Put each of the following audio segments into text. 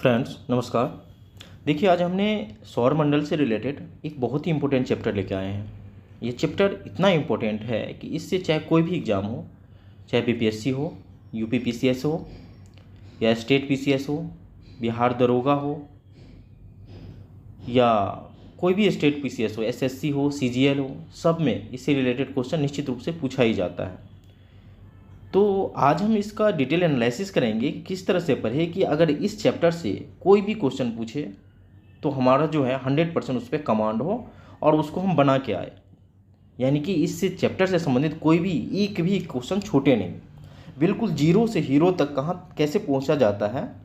Friends नमस्कार। देखिए आज हमने सौर मंडल से रिलेटेड एक बहुत ही इम्पोर्टेंट चैप्टर लेके आए हैं। ये चैप्टर इतना इम्पोर्टेंट है कि इससे चाहे कोई भी एग्ज़ाम हो, चाहे बीपीएससी हो, यूपीपीसीएस हो या स्टेट पीसीएस हो, बिहार दरोगा हो या कोई भी स्टेट पीसीएस हो, एसएससी हो, सीजीएल हो, सब में इससे रिलेटेड क्वेश्चन निश्चित रूप से पूछा ही जाता है। तो आज हम इसका डिटेल एनालिसिस करेंगे कि किस तरह से पढ़े कि अगर इस चैप्टर से कोई भी क्वेश्चन पूछे तो हमारा जो है 100% उस पर कमांड हो और उसको हम बना के आए। यानी कि इस चैप्टर से संबंधित कोई भी एक भी क्वेश्चन छूटे नहीं, बिल्कुल जीरो से हीरो तक कहाँ कैसे पहुँचा जाता है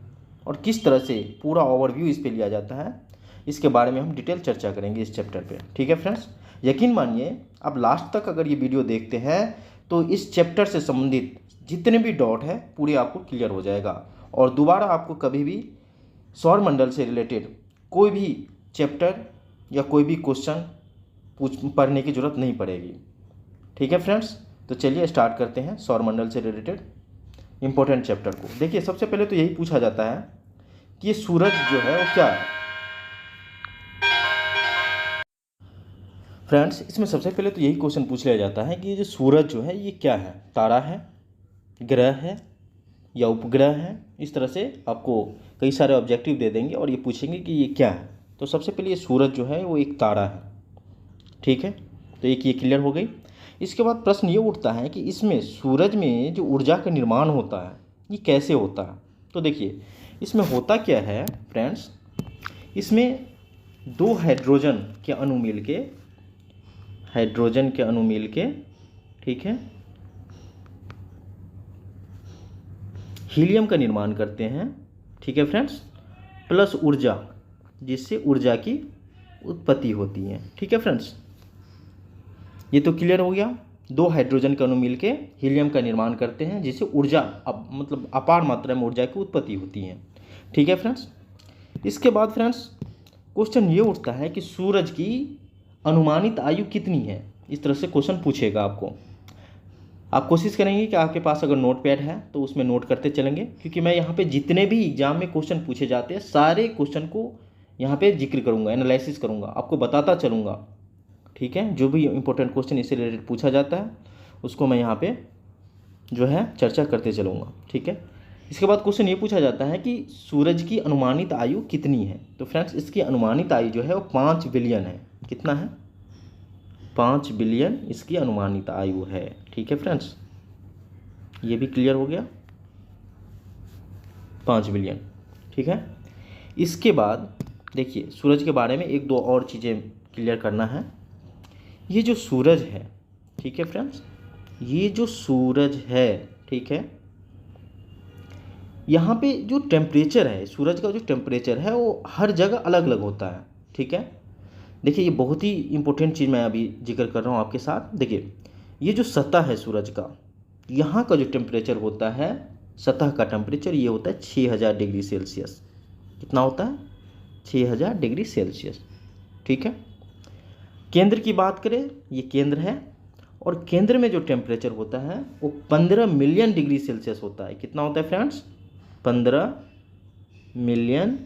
और किस तरह से पूरा ओवरव्यू इस पर लिया जाता है, इसके बारे में हम डिटेल चर्चा करेंगे इस चैप्टर पे। ठीक है फ्रेंड्स, यकीन मानिए अब लास्ट तक अगर ये वीडियो देखते हैं तो इस चैप्टर से संबंधित जितने भी डाउट है पूरे आपको क्लियर हो जाएगा और दोबारा आपको कभी भी सौर मंडल से रिलेटेड कोई भी चैप्टर या कोई भी क्वेश्चन पढ़ने की ज़रूरत नहीं पड़ेगी। ठीक है फ्रेंड्स, तो चलिए स्टार्ट करते हैं सौर मंडल से रिलेटेड इम्पोर्टेंट चैप्टर को। देखिए सबसे पहले तो यही पूछा जाता है कि ये सूरज जो है वो क्या है। फ्रेंड्स इसमें सबसे पहले तो यही क्वेश्चन पूछ लिया जाता है कि ये जो सूरज जो है ये क्या है, तारा है, ग्रह है या उपग्रह है। इस तरह से आपको कई सारे ऑब्जेक्टिव दे देंगे और ये पूछेंगे कि ये क्या है। तो सबसे पहले ये सूरज जो है वो एक तारा है। ठीक है, तो एक ये क्लियर हो गई। इसके बाद प्रश्न ये उठता है कि इसमें सूरज में जो ऊर्जा का निर्माण होता है ये कैसे होता है। तो देखिए इसमें होता क्या है फ्रेंड्स, इसमें दो हाइड्रोजन के अणु मिल के ठीक है हीलियम का निर्माण करते हैं। ठीक है फ्रेंड्स, प्लस ऊर्जा, जिससे ऊर्जा की उत्पत्ति होती है। ठीक है फ्रेंड्स, ये तो क्लियर हो गया। दो हाइड्रोजन के अणु मिलके हीलियम का निर्माण करते हैं जिससे ऊर्जा मतलब अपार मात्रा में ऊर्जा की उत्पत्ति होती है। ठीक है फ्रेंड्स, इसके बाद फ्रेंड्स क्वेश्चन ये उठता है कि सूरज की अनुमानित आयु कितनी है। इस तरह से क्वेश्चन पूछेगा आपको। आप कोशिश करेंगे कि आपके पास अगर नोट पैड है तो उसमें नोट करते चलेंगे, क्योंकि मैं यहाँ पे जितने भी एग्जाम में क्वेश्चन पूछे जाते हैं सारे क्वेश्चन को यहाँ पे जिक्र करूँगा, एनालिसिस करूँगा, आपको बताता चलूँगा। ठीक है, जो भी इंपॉर्टेंट क्वेश्चन इससे रिलेटेड पूछा जाता है उसको मैं यहाँ पे जो है चर्चा करते चलूँगा। ठीक है, इसके बाद क्वेश्चन ये पूछा जाता है कि सूरज की अनुमानित आयु कितनी है। तो फ्रेंड्स इसकी अनुमानित आयु जो है वो 5 बिलियन है। कितना है? 5 बिलियन इसकी अनुमानित आयु है। ठीक है फ्रेंड्स, ये भी क्लियर हो गया, 5 बिलियन। ठीक है, इसके बाद देखिए सूरज के बारे में एक दो और चीज़ें क्लियर करना है। ये जो सूरज है, ठीक है फ्रेंड्स, ये जो सूरज है, ठीक है, यहाँ पे जो टेम्परेचर है, सूरज का जो टेम्परेचर है वो हर जगह अलग अलग होता है। ठीक है, देखिए ये बहुत ही इंपॉर्टेंट चीज़ मैं अभी जिक्र कर रहा हूँ आपके साथ। देखिए ये जो सतह है सूरज का, यहाँ का जो टेम्परेचर होता है, सतह का टेम्परेचर ये होता है 6000 डिग्री सेल्सियस। कितना होता है? 6000 डिग्री सेल्सियस। ठीक है, केंद्र की बात करें, ये केंद्र है और केंद्र में जो टेम्परेचर होता है वो 15 मिलियन डिग्री सेल्सियस होता है। कितना होता है फ्रेंड्स? 15 million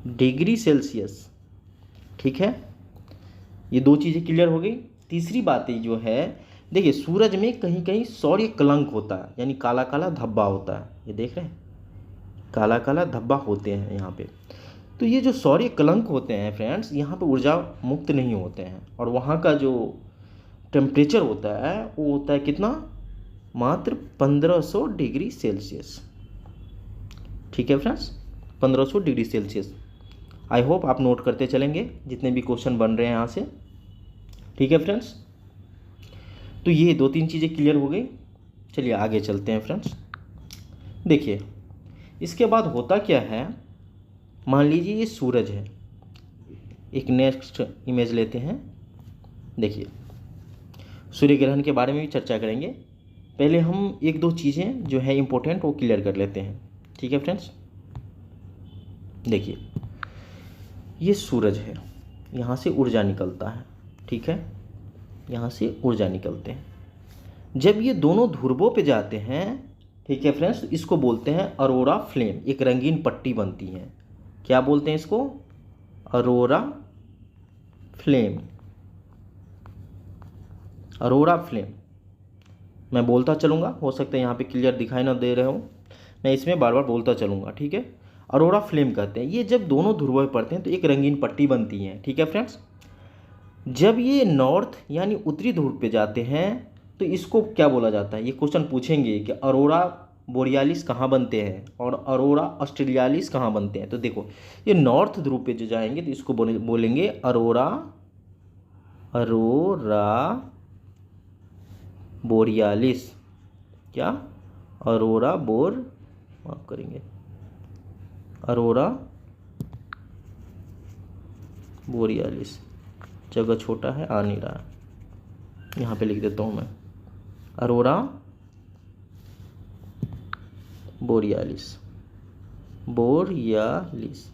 degree Celsius. ठीक है, ये दो चीज़ें क्लियर हो गई। तीसरी बात ये जो है, देखिए सूरज में कहीं कहीं सौर्य कलंक होता है, यानी काला काला धब्बा होता है। ये देख रहे हैं, काला काला धब्बा होते हैं यहाँ पे। तो ये जो सौर्य कलंक होते हैं फ्रेंड्स, यहाँ पे ऊर्जा मुक्त नहीं होते हैं और वहाँ का जो टेम्परेचर होता है वो होता है कितना? मात्र 1500 डिग्री सेल्सियस। ठीक है friends, 1500 degree Celsius. I hope आप नोट करते चलेंगे जितने भी क्वेश्चन बन रहे हैं यहाँ से। ठीक है फ्रेंड्स, तो ये दो तीन चीज़ें क्लियर हो गई। चलिए आगे चलते हैं फ्रेंड्स। देखिए इसके बाद होता क्या है, मान लीजिए ये सूरज है। एक नेक्स्ट इमेज लेते हैं। देखिए सूर्य ग्रहण के बारे में भी चर्चा करेंगे, पहले हम एक दो चीज़ें जो है इम्पोर्टेंट वो क्लियर कर लेते हैं। ठीक है फ्रेंड्स, देखिए ये सूरज है, यहाँ से ऊर्जा निकलता है। ठीक है, यहाँ से ऊर्जा निकलते हैं। जब ये दोनों ध्रुवों पे जाते हैं, ठीक है फ्रेंड्स, इसको बोलते हैं अरोरा फ्लेम, एक रंगीन पट्टी बनती है। क्या बोलते हैं इसको? Arora flame, Arora flame. मैं बोलता चलूँगा, हो सकता है यहाँ पे क्लियर दिखाई ना दे रहे हो, मैं इसमें बार बार बोलता चलूँगा, ठीक है। अरोरा फ्लेम कहते हैं, ये जब दोनों ध्रुव पड़ते हैं तो एक रंगीन पट्टी बनती है, ठीक है फ्रेंड्स। जब ये नॉर्थ यानी उत्तरी ध्रुव पे जाते हैं तो इसको क्या बोला जाता है? ये क्वेश्चन पूछेंगे कि अरोरा बोरियालिस कहाँ बनते हैं और अरोरा ऑस्ट्रेलियालिस कहाँ बनते हैं। तो देखो, ये नॉर्थ ध्रुव पे जो जाएंगे तो इसको बोलेंगे अरोरा, अरोरा बोरियालिस। क्या? अरोरा माफ करेंगे, अरोरा बोरियालिस। जगह छोटा है, आ नहीं रहा, यहाँ पे लिख देता हूँ मैं, अरोरा बोरियालिस, बोरियालिस।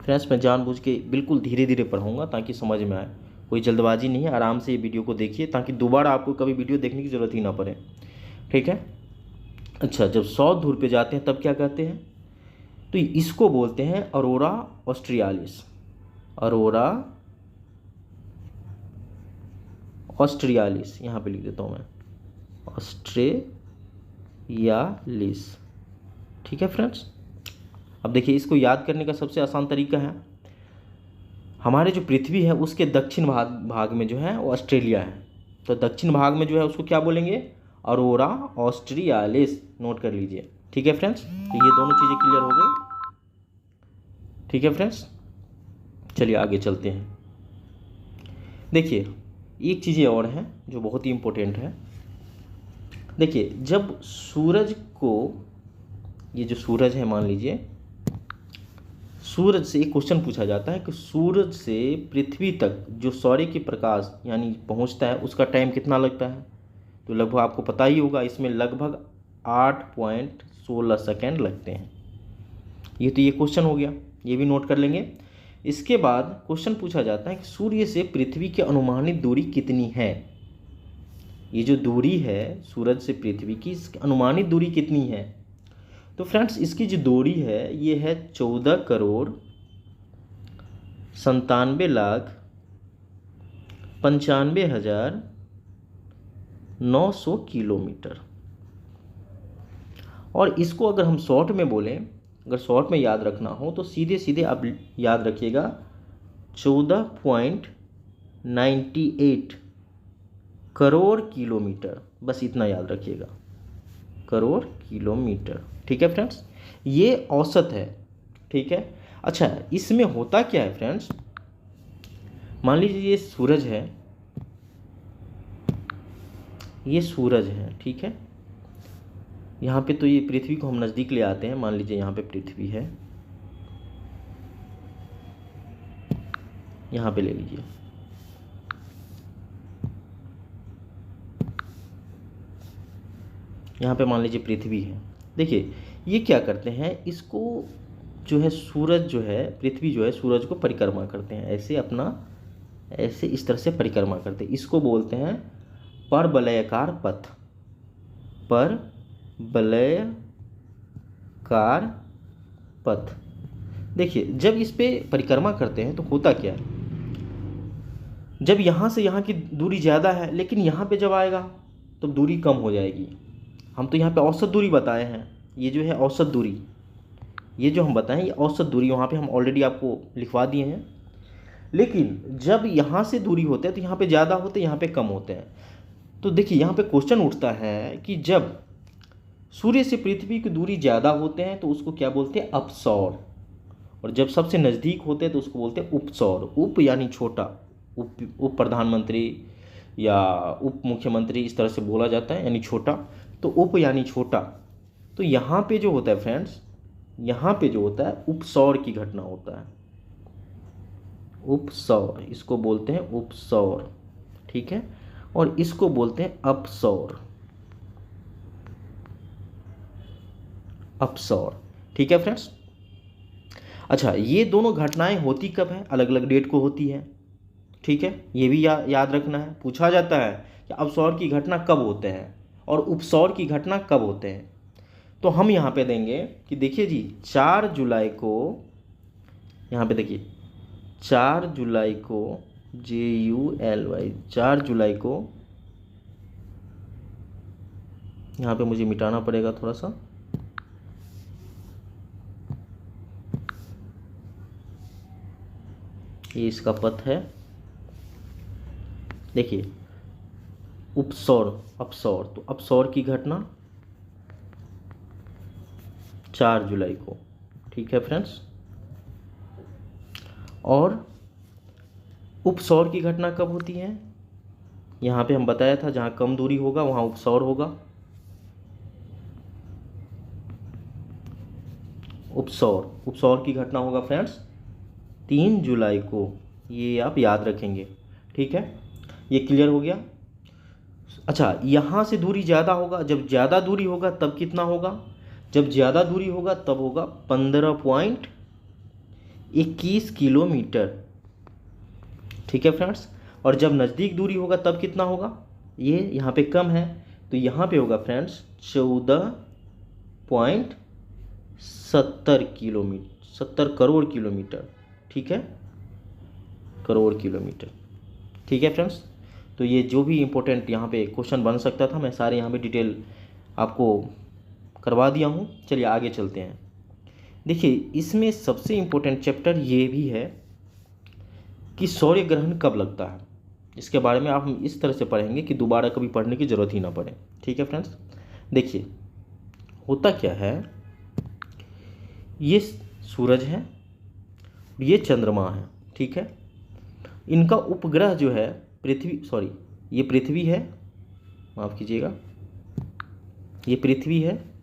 फ्रेंड्स, मैं जानबूझ के बिल्कुल धीरे धीरे पढ़ाऊँगा ताकि समझ में आए, कोई जल्दबाजी नहीं है, आराम से ये वीडियो को देखिए ताकि दोबारा आपको कभी वीडियो देखने की ज़रूरत ही ना पड़े, ठीक है। अच्छा, जब साउथ ध्रुव पे जाते हैं तब क्या कहते हैं? तो इसको बोलते हैं अरोरा ऑस्ट्रियालिस, अरोरा ऑस्ट्रियालिस। यहाँ पे लिख देता हूँ मैं, ऑस्ट्रेलियालिस, ठीक है फ्रेंड्स। अब देखिए, इसको याद करने का सबसे आसान तरीका है, हमारे जो पृथ्वी है उसके दक्षिण भाग में जो है वो ऑस्ट्रेलिया है, तो दक्षिण भाग में जो है उसको क्या बोलेंगे? अरोरा ऑस्ट्रियालिस। नोट कर लीजिए, ठीक है फ्रेंड्स। तो ये दोनों चीज़ें क्लियर हो गई, ठीक है फ्रेंड्स। चलिए आगे चलते हैं। देखिए, एक चीज़ें और है जो बहुत ही इम्पोर्टेंट है। देखिए, जब सूरज को, ये जो सूरज है मान लीजिए, सूरज से एक क्वेश्चन पूछा जाता है कि सूरज से पृथ्वी तक जो सूर्य के प्रकाश यानी पहुंचता है उसका टाइम कितना लगता है? तो लगभग आपको पता ही होगा, इसमें लगभग 8.16 सेकेंड लगते हैं। ये तो ये क्वेश्चन हो गया, ये भी नोट कर लेंगे। इसके बाद क्वेश्चन पूछा जाता है कि सूर्य से पृथ्वी की अनुमानित दूरी कितनी है? ये जो दूरी है सूरज से पृथ्वी की, इसकी अनुमानित दूरी कितनी है? तो फ्रेंड्स, इसकी जो दूरी है ये है 14,97,95,900 किलोमीटर। और इसको अगर हम शॉर्ट में बोलें, अगर शॉर्ट में याद रखना हो तो सीधे सीधे आप याद रखिएगा 14.98 करोड़ किलोमीटर, बस इतना याद रखिएगा, करोड़ किलोमीटर, ठीक है फ्रेंड्स। ये औसत है, ठीक है। अच्छा, इसमें होता क्या है फ्रेंड्स, मान लीजिए ये सूरज है, ये सूरज है, ठीक है। यहाँ पे तो ये पृथ्वी को हम नज़दीक ले आते हैं, मान लीजिए यहाँ पे पृथ्वी है, यहाँ पे ले लीजिए, यहाँ पे मान लीजिए पृथ्वी है। देखिए, ये क्या करते हैं, इसको जो है सूरज जो है, पृथ्वी जो है सूरज को परिक्रमा करते हैं, ऐसे अपना ऐसे इस तरह से परिक्रमा करते हैं। इसको बोलते हैं परवलयाकार पथ, परवलयाकार पथ। देखिए, जब इस पे परिक्रमा करते हैं तो होता क्या है, जब यहाँ से यहाँ की दूरी ज़्यादा है लेकिन यहाँ पे जब आएगा तो दूरी कम हो जाएगी। हम तो यहाँ पे औसत दूरी बताए हैं, ये जो है औसत दूरी, ये जो हम बताएं ये औसत दूरी वहाँ पे हम ऑलरेडी आपको लिखवा दिए हैं। लेकिन जब यहाँ से दूरी होते हैं तो यहाँ पे ज़्यादा होते हैं, यहाँ पे कम होते हैं। तो देखिए, यहाँ पे क्वेश्चन उठता है कि जब सूर्य से पृथ्वी की दूरी ज़्यादा होते हैं तो उसको क्या बोलते हैं? अपसौर। और जब सबसे नज़दीक होते हैं तो उसको बोलते हैं उपसौर। उप यानी छोटा, उप प्रधानमंत्री या उप मुख्यमंत्री इस तरह से बोला जाता है, यानी छोटा, तो उप यानी छोटा। तो यहाँ पे जो होता है फ्रेंड्स, यहाँ पे जो होता है उपसौर की घटना होता है, उपसौर, इसको बोलते हैं उपसौर, ठीक है। और इसको बोलते हैं अपसौर, अपसौर, ठीक है फ्रेंड्स। अच्छा, ये दोनों घटनाएं होती कब है? अलग अलग डेट को होती है, ठीक है। ये भी याद रखना है, पूछा जाता है कि अपसौर की घटना कब होते हैं और उपसौर की घटना कब होते हैं। तो हम यहाँ पे देंगे कि देखिए जी 4 जुलाई को, यहाँ पे देखिए 4 जुलाई को JULY 4 जुलाई को, यहाँ पे मुझे मिटाना पड़ेगा थोड़ा सा, ये इसका पथ है। देखिए उपसौर अपसौर, तो अपसौर की घटना 4 जुलाई को, ठीक है फ्रेंड्स। और उपसौर की घटना कब होती है, यहाँ पे हम बताया था जहाँ कम दूरी होगा वहाँ उपसौर होगा। उपसौर की घटना होगा फ्रेंड्स 3 जुलाई को, ये आप याद रखेंगे, ठीक है। ये क्लियर हो गया। अच्छा, यहाँ से दूरी ज़्यादा होगा, जब ज़्यादा दूरी होगा तब कितना होगा, जब ज़्यादा दूरी होगा तब होगा 15.21 किलोमीटर, ठीक है फ्रेंड्स। और जब नज़दीक दूरी होगा तब कितना होगा, ये यहाँ पे कम है तो यहाँ पे होगा फ्रेंड्स 14.70 किलोमीटर, 70 करोड़ किलोमीटर, ठीक है, करोड़ किलोमीटर, ठीक है फ्रेंड्स। तो ये जो भी इम्पोर्टेंट यहाँ पे क्वेश्चन बन सकता था मैं सारे यहाँ पे डिटेल आपको करवा दिया हूँ। चलिए आगे चलते हैं। देखिए इसमें सबसे इम्पोर्टेंट चैप्टर ये भी है कि सूर्य ग्रहण कब लगता है। इसके बारे में आप हम इस तरह से पढ़ेंगे कि दोबारा कभी पढ़ने की ज़रूरत ही ना पड़े, ठीक है फ्रेंड्स। देखिए होता क्या है, ये सूरज है, ये चंद्रमा है, ठीक है। इनका उपग्रह जो है पृथ्वी, ये पृथ्वी है, माफ़ कीजिएगा, ये पृथ्वी है,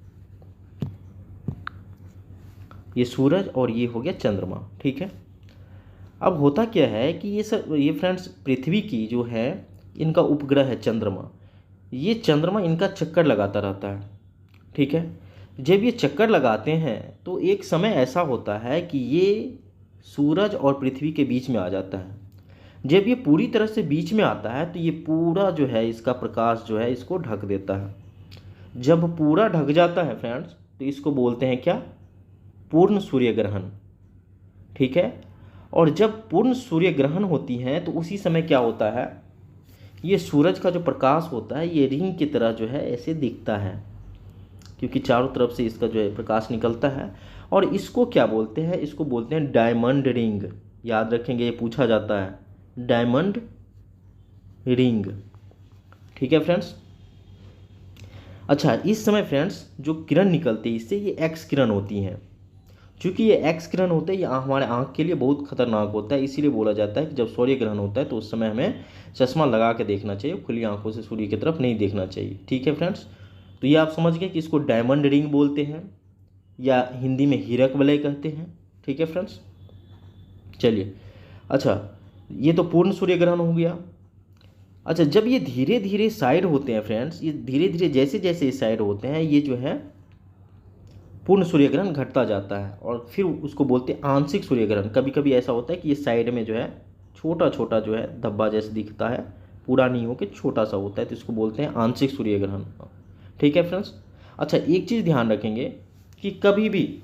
ये सूरज और ये हो गया चंद्रमा, ठीक है। अब होता क्या है कि ये फ्रेंड्स पृथ्वी की जो है इनका उपग्रह है चंद्रमा, ये चंद्रमा इनका चक्कर लगाता रहता है, ठीक है। जब ये चक्कर लगाते हैं तो एक समय ऐसा होता है कि ये सूरज और पृथ्वी के बीच में आ जाता है। जब ये पूरी तरह से बीच में आता है तो ये पूरा जो है इसका प्रकाश जो है इसको ढक देता है। जब पूरा ढक जाता है फ्रेंड्स तो इसको बोलते हैं क्या, पूर्ण सूर्य ग्रहण, ठीक है। और जब पूर्ण सूर्य ग्रहण होती हैं तो उसी समय क्या होता है, ये सूरज का जो प्रकाश होता है ये रिंग की तरह जो है ऐसे दिखता है, क्योंकि चारों तरफ से इसका जो है प्रकाश निकलता है। और इसको क्या बोलते हैं, इसको बोलते हैं डायमंड रिंग, याद रखेंगे ये पूछा जाता है, डायमंड रिंग, ठीक है फ्रेंड्स। अच्छा, इस समय फ्रेंड्स जो किरण निकलती है इससे ये एक्स किरण होती हैं। चूँकि ये एक्स किरण होते हैं ये हमारे आँख के लिए बहुत खतरनाक होता है, इसीलिए बोला जाता है कि जब सूर्य ग्रहण होता है तो उस समय हमें चश्मा लगा के देखना चाहिए, खुली आंखों से सूर्य की तरफ नहीं देखना चाहिए, ठीक है फ्रेंड्स। तो ये आप समझ गए कि इसको डायमंड रिंग बोलते हैं या हिंदी में हीरक वलय कहते हैं, ठीक है फ्रेंड्स। चलिए, अच्छा ये तो पूर्ण सूर्य ग्रहण हो गया। अच्छा, जब ये धीरे धीरे साइड होते हैं फ्रेंड्स, ये धीरे धीरे जैसे जैसे साइड होते हैं ये जो है पूर्ण सूर्य ग्रहण घटता जाता है और फिर उसको बोलते हैं आंशिक सूर्य ग्रहण। कभी कभी ऐसा होता है कि ये साइड में जो है छोटा छोटा जो है धब्बा जैसे दिखता है, पूरा नहीं हो के छोटा सा होता है, तो इसको बोलते हैं आंशिक सूर्य ग्रहण, ठीक है फ्रेंड्स। अच्छा, एक चीज़ ध्यान रखेंगे कि कभी भी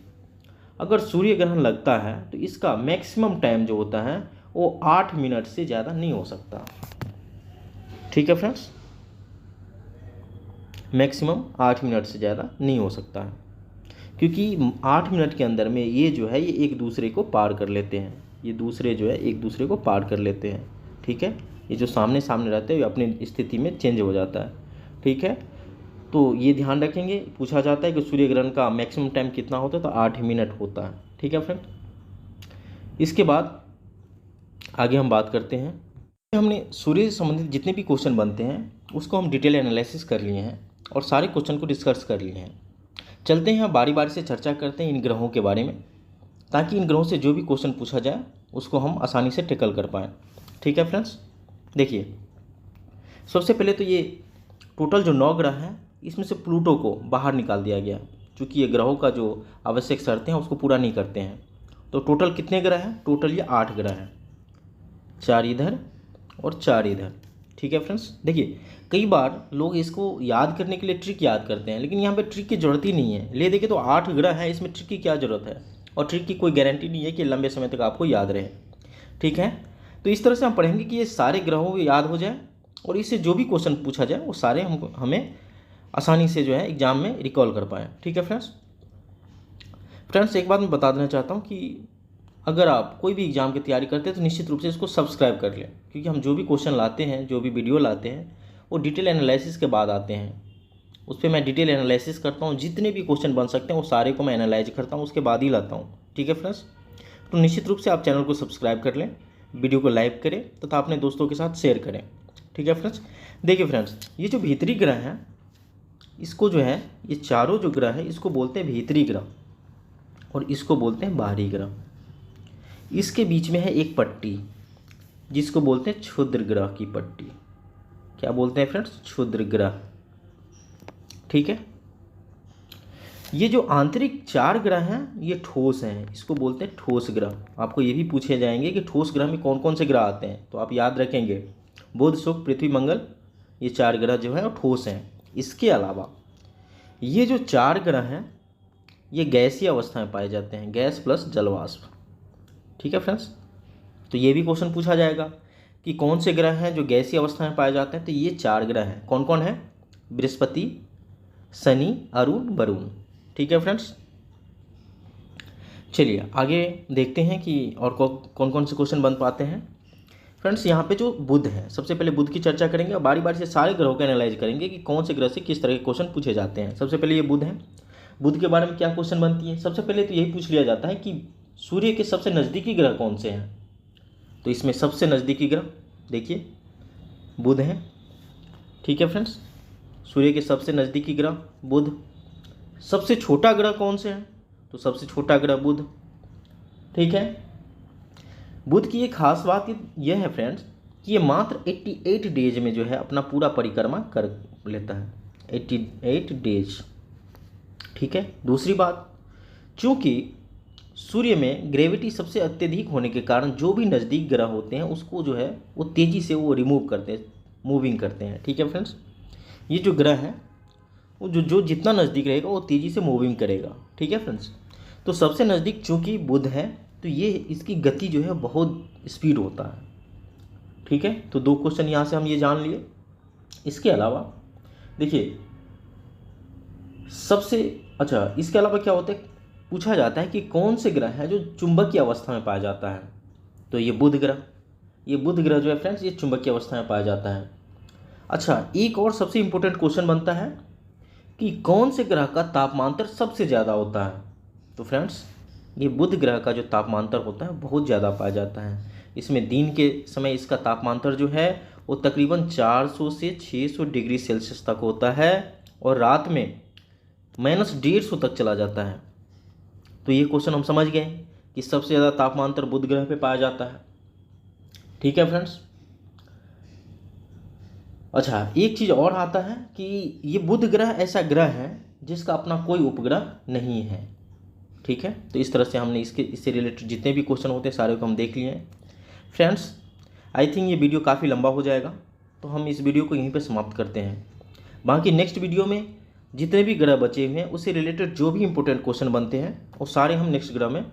अगर सूर्य ग्रहण लगता है तो इसका मैक्सिमम टाइम जो होता है वो 8 मिनट से ज़्यादा नहीं हो सकता, ठीक है फ्रेंड्स। मैक्सिमम 8 मिनट से ज़्यादा नहीं हो सकता है, क्योंकि 8 मिनट के अंदर में ये जो है ये एक दूसरे को पार कर लेते हैं, ये दूसरे जो है एक दूसरे को पार कर लेते हैं, ठीक है। ये जो सामने सामने रहते हैं ये अपनी स्थिति में चेंज हो जाता है, ठीक है। तो ये ध्यान रखेंगे, पूछा जाता है कि सूर्य ग्रहण का मैक्सिमम टाइम कितना होता है, तो 8 मिनट होता है, ठीक है फ्रेंड। इसके बाद आगे हम बात करते हैं। हमने सूर्य से संबंधित जितने भी क्वेश्चन बनते हैं उसको हम डिटेल एनालिसिस कर लिए हैं और सारे क्वेश्चन को डिस्कस कर लिए हैं। चलते हैं बारी बारी से चर्चा करते हैं इन ग्रहों के बारे में, ताकि इन ग्रहों से जो भी क्वेश्चन पूछा जाए उसको हम आसानी से टैकल कर पाएँ, ठीक है फ्रेंड्स। देखिए, सबसे पहले तो ये टोटल जो 9 ग्रह हैं इसमें से प्लूटो को बाहर निकाल दिया गया, क्योंकि ये ग्रहों का जो आवश्यक शर्तें हैं उसको पूरा नहीं करते हैं। तो टोटल कितने ग्रह हैं, टोटल ये 8 ग्रह हैं, 4 इधर और 4 इधर, ठीक है फ्रेंड्स। देखिए कई बार लोग इसको याद करने के लिए ट्रिक याद करते हैं, लेकिन यहाँ पे ट्रिक की ज़रूरत ही नहीं है। ले देखिए तो 8 ग्रह हैं, इसमें ट्रिक की क्या ज़रूरत है, और ट्रिक की कोई गारंटी नहीं है कि लंबे समय तक आपको याद रहे। ठीक है, तो इस तरह से हम पढ़ेंगे कि ये सारे ग्रहों को याद हो जाए, और इससे जो भी क्वेश्चन पूछा जाए वो सारे हमें आसानी से जो है एग्जाम में रिकॉल कर पाएँ। ठीक है फ्रेंड्स एक बात मैं बता देना चाहता हूँ कि अगर आप कोई भी एग्ज़ाम की तैयारी करते हैं तो निश्चित रूप से इसको सब्सक्राइब कर लें, क्योंकि हम जो भी क्वेश्चन लाते हैं, जो भी वीडियो लाते हैं, वो डिटेल एनालिसिस के बाद आते हैं। उस पर मैं डिटेल एनालिसिस करता हूँ, जितने भी क्वेश्चन बन सकते हैं वो सारे को मैं एनालाइज करता हूँ, उसके बाद ही लाता हूँ। ठीक है फ्रेंड्स, तो निश्चित रूप से आप चैनल को सब्सक्राइब कर लें, वीडियो को लाइक करें तथा अपने दोस्तों के साथ शेयर करें। ठीक है फ्रेंड्स, देखिए फ्रेंड्स ये जो भीतरी ग्रह हैं, इसको जो है, ये चारों जो ग्रह है इसको बोलते हैं भीतरी ग्रह, और इसको बोलते हैं बाहरी ग्रह। इसके बीच में है एक पट्टी जिसको बोलते हैं क्षुद्र ग्रह की पट्टी। क्या बोलते हैं फ्रेंड्स? क्षुद्र ग्रह। ठीक है, ये जो आंतरिक 4 ग्रह हैं ये ठोस हैं, इसको बोलते हैं ठोस ग्रह। आपको ये भी पूछे जाएंगे कि ठोस ग्रह में कौन कौन से ग्रह आते हैं, तो आप याद रखेंगे बुध, शुक्र, पृथ्वी, मंगल, ये 4 ग्रह जो है वो ठोस हैं। इसके अलावा ये जो 4 ग्रह हैं ये गैसीय अवस्था में पाए जाते हैं, गैस प्लस जलवाष्प। ठीक है फ्रेंड्स, तो ये भी क्वेश्चन पूछा जाएगा कि कौन से ग्रह हैं जो गैसीय अवस्था में पाए जाते हैं, तो ये 4 ग्रह हैं। कौन कौन है? बृहस्पति, शनि, अरुण, वरुण। ठीक है फ्रेंड्स, चलिए आगे देखते हैं कि और कौन कौन से क्वेश्चन बन पाते हैं। फ्रेंड्स यहाँ पे जो बुध है, सबसे पहले बुध की चर्चा करेंगे और बारी बारी से सारे ग्रहों को एनालाइज करेंगे कि कौन से ग्रह से किस तरह के क्वेश्चन पूछे जाते हैं। सबसे पहले ये बुध है, बुध के बारे में क्या क्वेश्चन बनती है? सबसे पहले तो यही पूछ लिया जाता है कि सूर्य के सबसे नज़दीकी ग्रह कौन से हैं, तो इसमें सबसे नज़दीकी ग्रह देखिए बुध है। ठीक है फ्रेंड्स, सूर्य के सबसे नज़दीकी ग्रह बुध। सबसे छोटा ग्रह कौन से है, तो सबसे छोटा ग्रह बुध। ठीक है, बुध की एक खास बात यह है फ्रेंड्स कि ये मात्र 88 डेज में जो है अपना पूरा परिक्रमा कर लेता है, 88 डेज। ठीक है, दूसरी बात, चूँकि सूर्य में ग्रेविटी सबसे अत्यधिक होने के कारण जो भी नज़दीक ग्रह होते हैं उसको जो है वो तेज़ी से वो रिमूव करते हैं, मूविंग करते हैं। ठीक है फ्रेंड्स, ये जो ग्रह है वो जो जितना नज़दीक रहेगा वो तेज़ी से मूविंग करेगा। ठीक है फ्रेंड्स, तो सबसे नज़दीक चूँकि बुध है तो ये इसकी गति जो है बहुत स्पीड होता है। ठीक है, तो 2 क्वेश्चन यहाँ से हम ये जान लिए। इसके अलावा देखिए इसके अलावा क्या होता है, पूछा जाता है कि कौन से ग्रह है जो चुंबकीय अवस्था में पाया जाता है, तो ये बुध ग्रह। ये बुध ग्रह जो है फ्रेंड्स ये चुंबकीय अवस्था में पाया जाता है। अच्छा, एक और सबसे इम्पोर्टेंट क्वेश्चन बनता है कि कौन से ग्रह का तापमांतर सबसे ज़्यादा होता है, तो फ्रेंड्स ये बुध ग्रह का जो तापमांतर होता है बहुत ज़्यादा पाया जाता है। इसमें दिन के समय इसका तापमांतर जो है वो तकरीबन 400 से 600 डिग्री सेल्सियस तक होता है, और रात में -150 तक चला जाता है। तो ये क्वेश्चन हम समझ गए कि सबसे ज़्यादा तापमांतर बुध ग्रह पे पाया जाता है। ठीक है फ्रेंड्स, अच्छा एक चीज़ और आता है कि ये बुध ग्रह ऐसा ग्रह है जिसका अपना कोई उपग्रह नहीं है। ठीक है, तो इस तरह से हमने इससे रिलेटेड जितने भी क्वेश्चन होते हैं सारे को हम देख लिए हैं। फ्रेंड्स आई थिंक ये वीडियो काफ़ी लंबा हो जाएगा, तो हम इस वीडियो को यहीं पे समाप्त करते हैं। बाकी नेक्स्ट वीडियो में जितने भी ग्रह बचे हुए हैं उससे रिलेटेड जो भी इंपॉर्टेंट क्वेश्चन बनते हैं वो सारे हम नेक्स्ट ग्रह में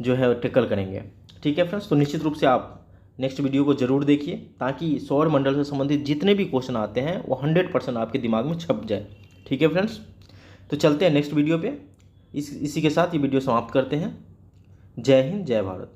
जो है टैकल करेंगे। ठीक है फ्रेंड्स, तो निश्चित रूप से आप नेक्स्ट वीडियो को ज़रूर देखिए ताकि सौर मंडल से संबंधित जितने भी क्वेश्चन आते हैं वो 100% आपके दिमाग में छप जाए। ठीक है फ्रेंड्स, तो चलते हैं नेक्स्ट वीडियो पे। इसी के साथ ये वीडियो समाप्त करते हैं। जय हिंद, जय भारत।